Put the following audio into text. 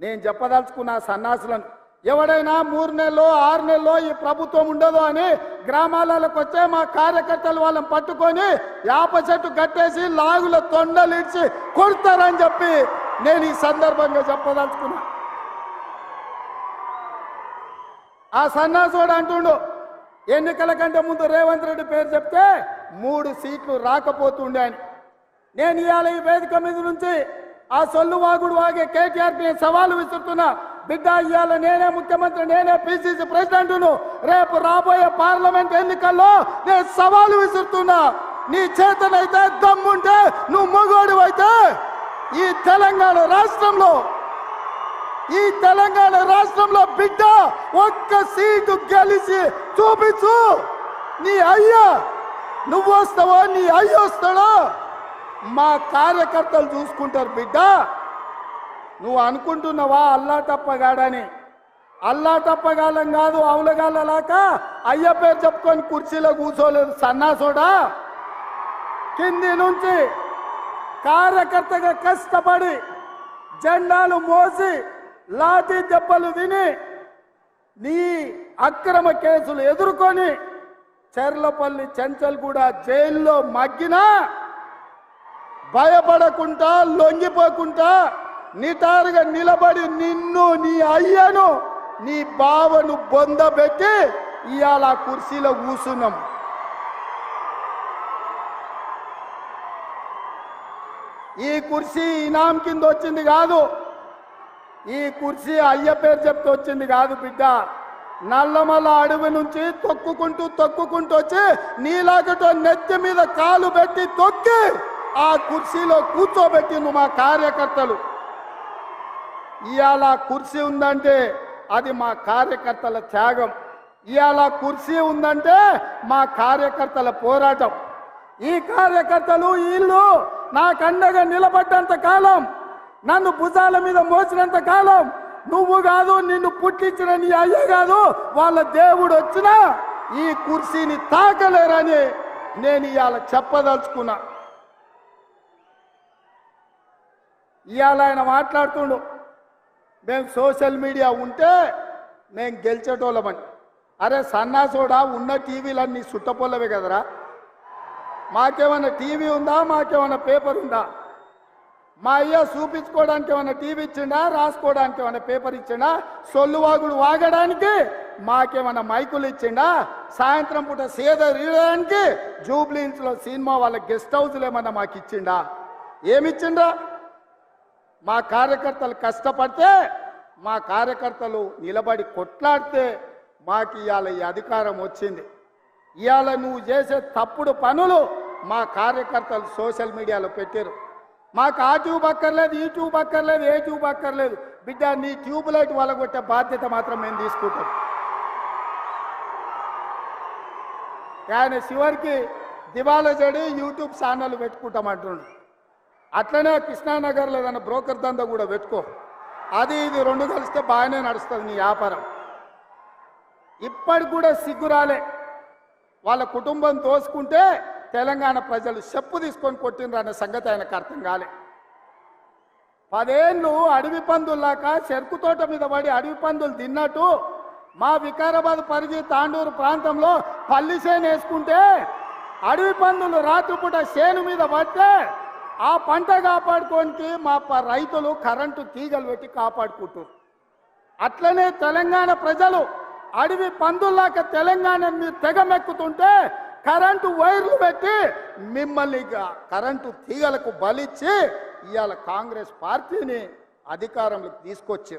నేను చెప్పదలుచుకున్న సన్నాసులను ఎవడైనా 3 నెలల్లో 6 నెలల్లో ఈ ప్రభుత్వం ఉండదు అని గ్రామాలకు వచ్చే మా కార్యకర్తలు వాళ్ళని పట్టుకొని యాప చెట్టు కట్టేసి లాగుల తొండలిడ్చి కొడతారని చెప్పి నేను ఈ సందర్భంగా చెప్పదలుచుకున్నా. ఆ సన్నాసుడు అంటుండు ఎన్నికల కంటే ముందు రేవంత్ రెడ్డి పేరు చెప్తే 3 సీట్లు రాకపోతుండే అని. నేను ఇవాళ ఈ వేదిక మీద నుంచి ఆ సొల్లు వాగుడు వాగే కేటీఆర్కి నేను సవాలు విసురుతున్నా. బిడ్డ, ఇవాళ నేనే ముఖ్యమంత్రి, నేనే పిసిసి ప్రెసిడెంట్ను. రేపు రాబోయే పార్లమెంట్ ఎన్నికల్లో నేను సవాలు విసురుతున్నా. నీ చేతనైతే దమ్ముంటే నువ్వు మొగోడు అయితే ఈ తెలంగాణ రాష్ట్రంలో బిడ్డ ఒక్క సీటు గెలిచి చూపించు. నీ అయ్యా నువ్వు వస్తావో నీ అయ్య వస్తాడో మా కార్యకర్తలు చూసుకుంటారు. బిడ్డ, నువ్వు అనుకుంటున్నావా అల్లా తప్పగాడని? అల్లా తప్పగాలం కాదు, అవులగాలలాక అయ్య పేరు చెప్పుకొని కుర్చీలో కూర్చోలేదు సన్నాసోడా. కింది నుంచి కార్యకర్తగా కష్టపడి జెండాలు మోసి లాఠీ దెబ్బలు తిని నీ అక్రమ కేసులు ఎదుర్కొని చెర్లపల్లి చెంచల్గూడ జైల్లో మగ్గినా భయపడకుండా లొంగిపోకుండా నిటారుగా నిలబడి నిన్ను, నీ అయ్యను, నీ బావను బొందబెట్టి ఇవాళ కుర్చీలో కూర్చున్నాం. ఈ కుర్చీ ఇనాం కింద వచ్చింది కాదు, ఈ కుర్చీ అయ్య పేరు చెప్తే వచ్చింది కాదు బిడ్డ. నల్లమల్ల అడవి నుంచి తొక్కుకుంటూ వచ్చి నీలాగటో నెత్తి మీద కాలు పెట్టి తొక్కి ఆ కుర్చీలో కూర్చోబెట్టిండు మా కార్యకర్తలు. ఇవాళ కుర్చీ ఉందంటే అది మా కార్యకర్తల త్యాగం. ఇవాళ కుర్చీ ఉందంటే మా కార్యకర్తల పోరాటం. ఈ కార్యకర్తలు వీళ్ళు నాకు అండగా నిలబడ్డంత కాలం, నన్ను భుజాల మీద మోసినంత కాలం, నువ్వు కాదు, నిన్ను పుట్టించిన నీ అయ్య కాదు, వాళ్ళ దేవుడు వచ్చినా ఈ కుర్చీని తాకలేరని నేను ఇవాళ చెప్పదలుచుకున్నా. ఇవాళ ఆయన మాట్లాడుతుండు మేము సోషల్ మీడియా ఉంటే మేము గెలిచేటోళ్ళమని. అరే సన్నాసోడా, ఉన్న టీవీలన్నీ సుట్టపొల్లవే కదరా. మాకేమన్నా టీవీ ఉందా? మాకేమన్నా పేపర్ ఉందా? మా అయ్య చూపించుకోవడానికి ఏమన్నా టీవీ ఇచ్చిండా? రాసుకోవడానికి ఏమన్నా పేపర్ ఇచ్చిండా? సొల్లు వాగుడు వాగడానికి మాకేమన్నా మైకులు ఇచ్చిండా? సాయంత్రం పూట సేద రీయడానికి జూబ్లీహిల్స్లో సినిమా వాళ్ళ గెస్ట్ హౌస్లు ఏమన్నా మాకు ఇచ్చిండా? ఏమిచ్చిండా? మా కార్యకర్తలు కష్టపడితే, మా కార్యకర్తలు నిలబడి కొట్లాడితే మాకు ఇవాళ ఈ అధికారం వచ్చింది. ఇవాళ నువ్వు చేసే తప్పుడు పనులు మా కార్యకర్తలు సోషల్ మీడియాలో పెట్టారు. మాకు ఆ ట్యూబ్ అక్కర్లేదు, ఈ ట్యూబ్ అక్కర్లేదు, ఏ ట్యూబ్ అక్కర్లేదు. బిడ్డ, నీ ట్యూబ్ లైట్ వలగొట్టే బాధ్యత మాత్రం మేము తీసుకుంటాం. ఆయన చివరికి దివాలా చెడి యూట్యూబ్ ఛానల్ పెట్టుకుంటామంటుండు. అట్లనే కృష్ణానగర్లో ఏదైనా బ్రోకర్ దందా కూడా పెట్టుకో. అది ఇది 2 కలిస్తే బాగానే నడుస్తుంది నీ వ్యాపారం. ఇప్పటికి కూడా సిగ్గురాలే. వాళ్ళ కుటుంబం తోసుకుంటే తెలంగాణ ప్రజలు చెప్పు తీసుకొని కొట్టినరు అనే సంగతి ఆయనకు అర్థం కాలే. 10 ఏళ్ళు అడవి పందుల్లాక చెరుకు తోట మీద పడి అడవి పందులు తిన్నట్టు మా వికారాబాద్ పరిధి తాండూరు ప్రాంతంలో పల్లి చేను వేసుకుంటే అడవి పందులు రాత్రిపూట చేను మీద పడితే ఆ పంట కాపాడుకోనికి మా రైతులు కరెంటు తీగలు పెట్టి కాపాడుకుంటారు. అట్లనే తెలంగాణ ప్రజలు అడవి పందుల్లాక తెలంగాణ మీరు తెగమెక్కుతుంటే కరెంటు వైర్లు పెట్టి మిమ్మల్ని కరెంటు తీగలకు బలిచ్చి ఇవాళ కాంగ్రెస్ పార్టీని అధికారంలోకి తీసుకొచ్చారు.